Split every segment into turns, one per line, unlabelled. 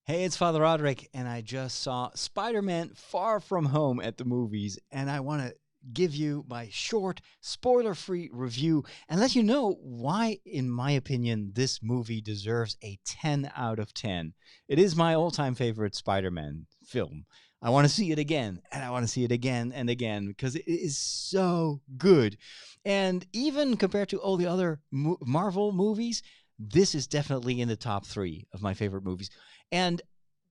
Hey, it's Father Roderick, and I just saw Spider Man Far From Home at the movies, and I want to give you my short, spoiler free review and let you know why, in my opinion, this movie deserves a 10 out of 10. It is my all time favorite Spider Man film. I want to see it again, and I want to see it again and again because it is so good. And even compared to all the other Marvel movies, this is definitely in the top three of my favorite movies. And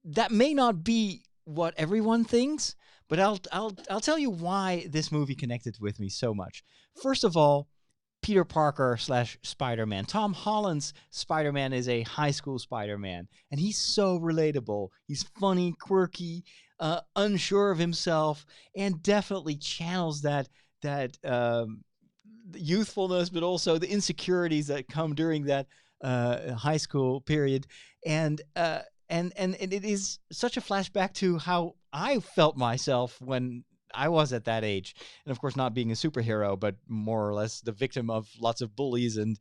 that may not be what everyone thinks, but I'll tell you why this movie connected with me so much. First of all, Peter Parker slash Spider Man. Tom Holland's Spider Man is a high school Spider Man, and he's so relatable. He's funny, quirky, unsure of himself, and definitely channels that youthfulness, but also the insecurities that come during that high school period. And and it is such a flashback to how I felt myself when I was at that age, and of course not being a superhero, but more or less the victim of lots of bullies and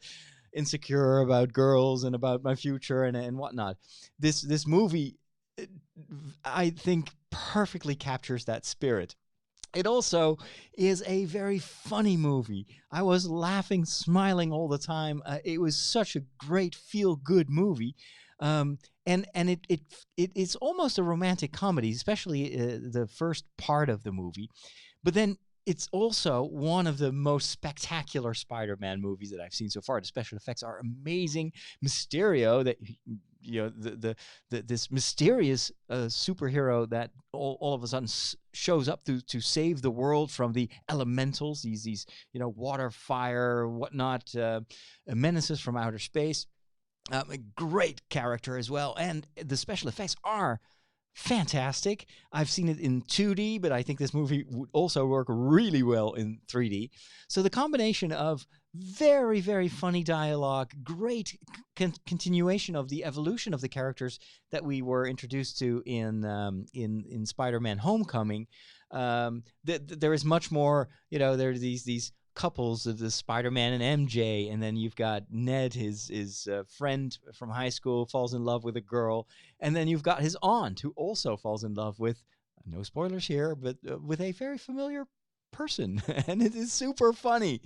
insecure about girls and about my future and whatnot. This movie, uh, I think, perfectly captures that spirit. It also is a very funny movie. I was laughing, smiling all the time. It was such a great feel good movie. Um, and it's almost a romantic comedy, especially the first part of the movie. But then it's also one of the most spectacular Spider-Man movies that I've seen so far. The special effects are amazing. Mysterio, that this mysterious superhero that all of a sudden shows up to save the world from the elementals, these water, fire, whatnot, menaces from outer space. A great character as well, and the special effects are fantastic. I've seen it in 2D, but I think this movie would also work really well in 3D. So the combination of very, very funny dialogue, great continuation of the evolution of the characters that we were introduced to in Spider-Man: Homecoming. There is much more. There are these couples of the Spider-Man and MJ, and then you've got Ned, his friend from high school, falls in love with a girl, and then you've got his aunt who also falls in love with, no spoilers here, but with a very familiar person, and it is super funny,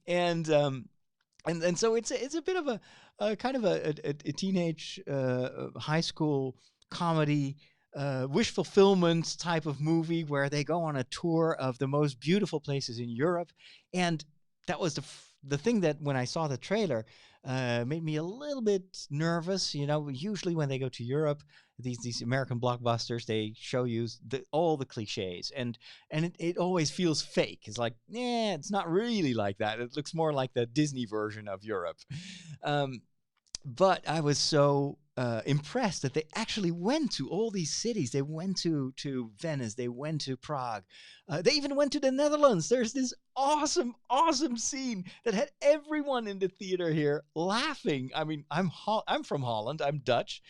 and so it's a bit of a kind of a teenage high school comedy. Wish fulfillment type of movie where they go on a tour of the most beautiful places in Europe, and that was the thing that when I saw the trailer made me a little bit nervous. Usually when they go to Europe, these American blockbusters, they show you all the cliches, and it always feels fake. It's like, yeah, it's not really like that. It looks more like the Disney version of Europe. Um, but I was so impressed that they actually went to all these cities. They went to Venice. They went to Prague. They even went to the Netherlands. There's this awesome, awesome scene that had everyone in the theater here laughing. I mean, I'm from Holland. I'm Dutch,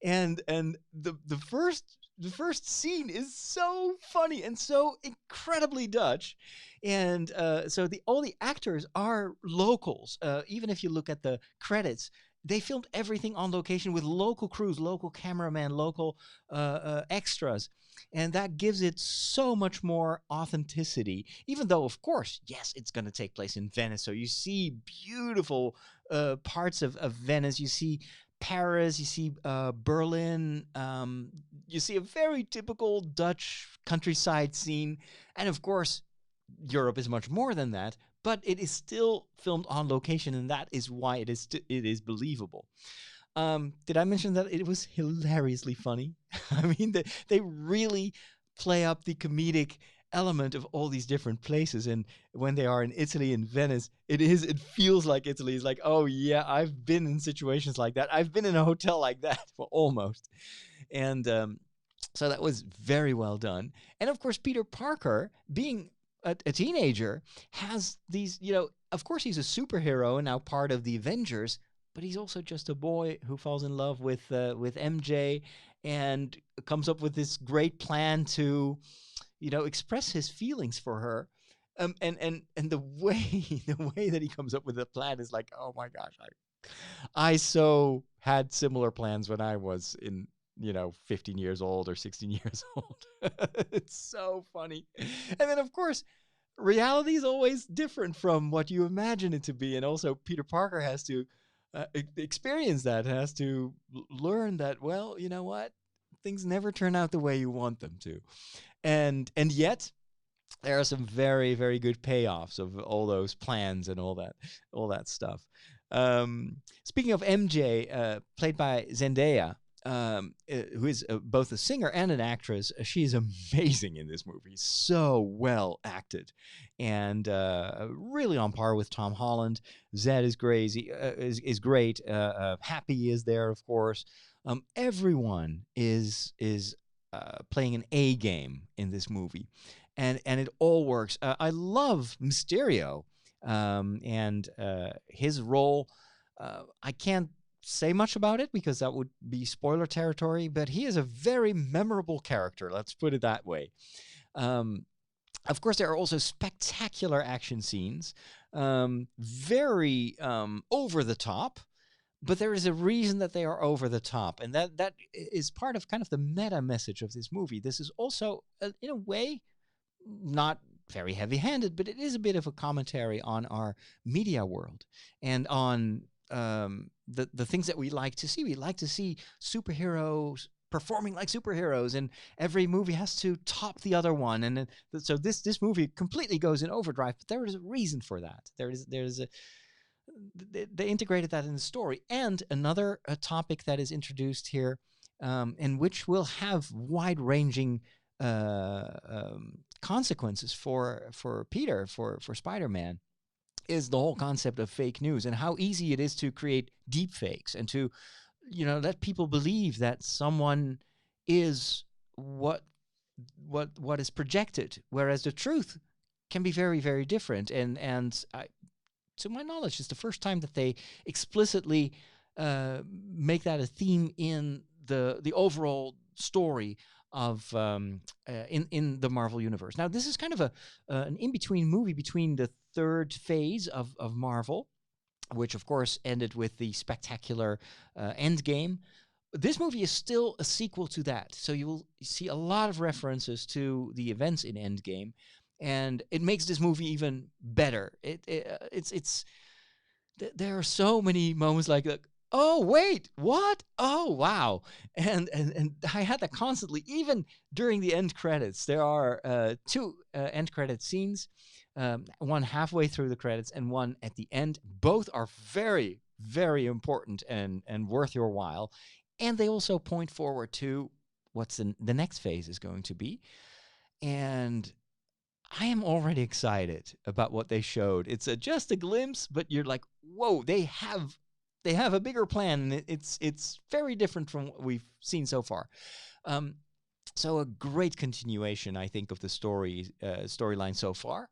and the first scene is so funny and so incredibly Dutch, and so all the actors are locals. Even if you look at the credits, they filmed everything on location with local crews, local cameramen, local extras. And that gives it so much more authenticity, even though, of course, yes, it's going to take place in Venice. So you see beautiful parts of Venice. You see Paris, you see Berlin, you see a very typical Dutch countryside scene. And of course, Europe is much more than that, but it is still filmed on location, and that is why it is believable. Did I mention that it was hilariously funny? I mean, they really play up the comedic element of all these different places, and when they are in Italy, in Venice, it feels like Italy. It's like, oh yeah, I've been in situations like that. I've been in a hotel like that, well, almost, and so that was very well done. And of course, Peter Parker, being a teenager, has these, of course, he's a superhero and now part of the Avengers, but he's also just a boy who falls in love with MJ and comes up with this great plan to, express his feelings for her. And the way the way that he comes up with the plan is like, oh my gosh, I so had similar plans when I was in 15 years old or 16 years old. It's so funny. And then, of course, reality is always different from what you imagine it to be. And also, Peter Parker has to experience that, has to learn that, well, you know what? Things never turn out the way you want them to. And yet, there are some very, very good payoffs of all those plans and all that stuff. Speaking of MJ, played by Zendaya, who is both a singer and an actress, she is amazing in this movie. So well acted, and really on par with Tom Holland. Zed is crazy, is great. Happy is there, of course. Everyone is playing an A game in this movie, and it all works. I love Mysterio, and his role. I can't say much about it because that would be spoiler territory, but he is a very memorable character. Let's put it that way. Of course, there are also spectacular action scenes, very over the top. But there is a reason that they are over the top, and that is part of kind of the meta message of this movie. This is also, in a way, not very heavy-handed, but it is a bit of a commentary on our media world and on the things that we like to see. We like to see superheroes performing like superheroes, and every movie has to top the other one. And so this movie completely goes in overdrive, but there is a reason for that. They integrated that in the story. And another topic that is introduced here, and which will have wide-ranging consequences for Peter, for Spider-Man, is the whole concept of fake news and how easy it is to create deep fakes and to let people believe that someone is what is projected, whereas the truth can be very, very different. And to my knowledge, it's the first time that they explicitly make that a theme in the overall story of in the Marvel universe. Now, this is kind of an in-between movie between the third phase of Marvel, which of course ended with the spectacular Endgame. This movie is still a sequel to that, so you will see a lot of references to the events in Endgame, and it makes this movie even better. It's there are so many moments like oh wait, what? Oh wow. And I had that constantly, even during the end credits. There are two end credit scenes, one halfway through the credits and one at the end. Both are very, very important and worth your while. And they also point forward to what's the next phase is going to be. And I am already excited about what they showed. It's just a glimpse, but you're like, whoa, they have a bigger plan, and it's very different from what we've seen so far. So a great continuation, I think, of the storyline so far.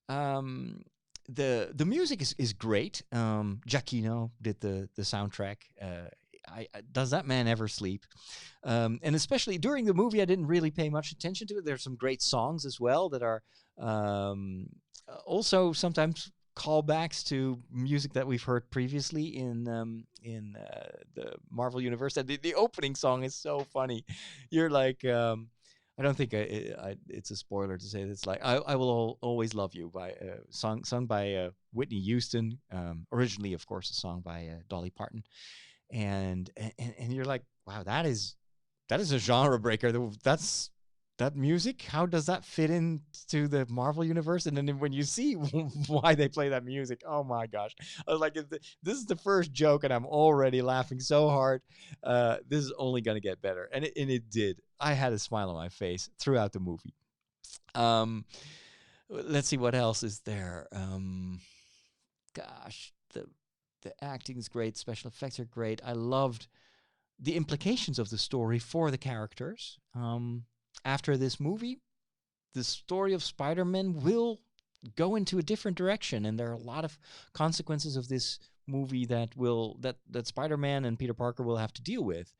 The music is great. Giacchino did the soundtrack. Does that man ever sleep? And especially during the movie, I didn't really pay much attention to it. There's some great songs as well that are also sometimes callbacks to music that we've heard previously in the Marvel universe. And the opening song is so funny. You're like, I don't think it's a spoiler to say that it's like I Will Always Love You, by sung by Whitney Houston. Originally, of course, a song by Dolly Parton. And you're like, wow, that is a genre breaker. That's that music. How does that fit into the Marvel universe? And then when you see why they play that music, oh my gosh, I was like, this is the first joke, and I'm already laughing so hard. This is only gonna get better, and it did. I had a smile on my face throughout the movie. Let's see what else is there. Gosh, the acting is great. Special effects are great. I loved the implications of the story for the characters. After this movie, the story of Spider-Man will go into a different direction, and there are a lot of consequences of this movie that Spider-Man and Peter Parker will have to deal with,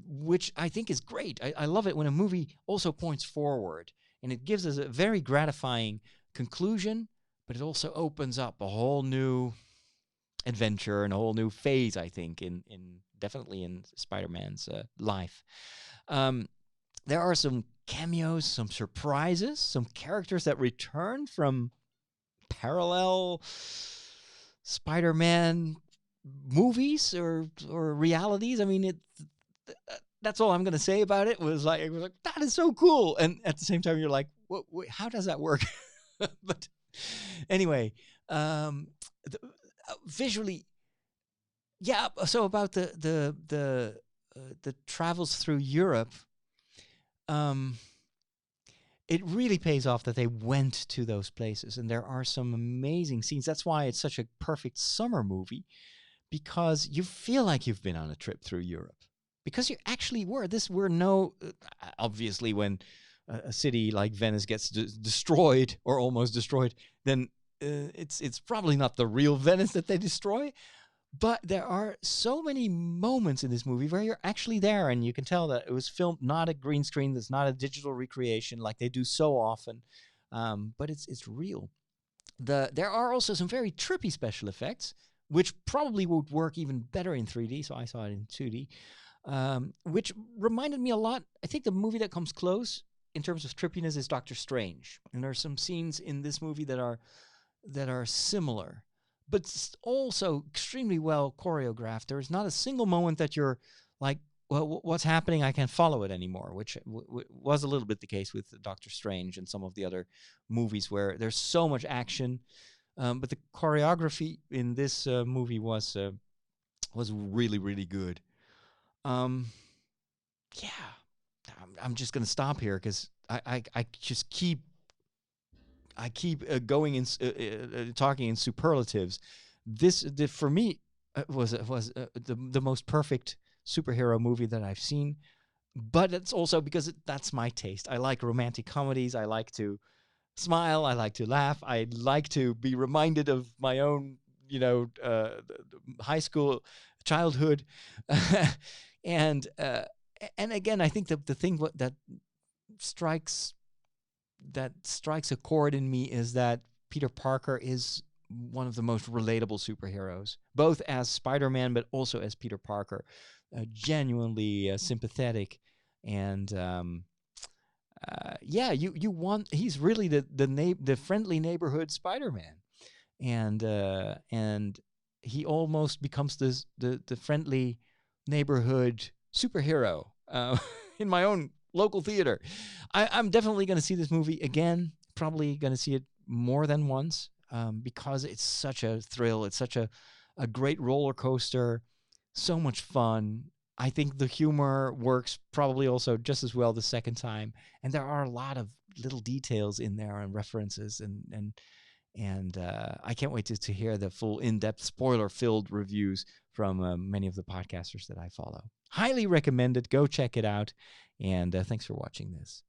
which I think is great. I love it when a movie also points forward, and it gives us a very gratifying conclusion, but it also opens up a whole new adventure and a whole new phase, I think, in definitely in Spider-Man's life. Um, there are some cameos, some surprises, some characters that return from parallel Spider-Man movies or realities. I mean, that's all I'm gonna say about it. It was like that is so cool, and at the same time, you're like, how does that work? But anyway, um, visually, yeah. So about the travels through Europe, um, it really pays off that they went to those places, and there are some amazing scenes. That's why it's such a perfect summer movie, because you feel like you've been on a trip through Europe, because you actually were. Obviously when a city like Venice gets destroyed or almost destroyed, then it's probably not the real Venice that they destroy. But there are so many moments in this movie where you're actually there, and you can tell that it was filmed not a green screen. That's not a digital recreation like they do so often, but it's real. There are also some very trippy special effects, which probably would work even better in 3D. So I saw it in 2D, which reminded me a lot. I think the movie that comes close in terms of trippiness is Doctor Strange, and there are some scenes in this movie that are similar, but also extremely well choreographed. There's not a single moment that you're like, well, what's happening? I can't follow it anymore, which was a little bit the case with Doctor Strange and some of the other movies where there's so much action. But the choreography in this movie was really, really good. Um, yeah, I'm just going to stop here because I just keep going in talking in superlatives. For me was the most perfect superhero movie that I've seen. But it's also because that's my taste. I like romantic comedies. I like to smile. I like to laugh. I like to be reminded of my own, high school childhood, and again, I think the thing strikes that strikes a chord in me is that Peter Parker is one of the most relatable superheroes, both as Spider-Man but also as Peter Parker, genuinely sympathetic, and you want he's really the friendly neighborhood Spider-Man, and he almost becomes the friendly neighborhood superhero in my own local theater. I'm definitely going to see this movie again. Probably going to see it more than once, because it's such a thrill. It's such a great roller coaster. So much fun. I think the humor works probably also just as well the second time. And there are a lot of little details in there and references. And I can't wait to hear the full in-depth spoiler-filled reviews from many of the podcasters that I follow. Highly recommended. Go check it out. And thanks for watching this.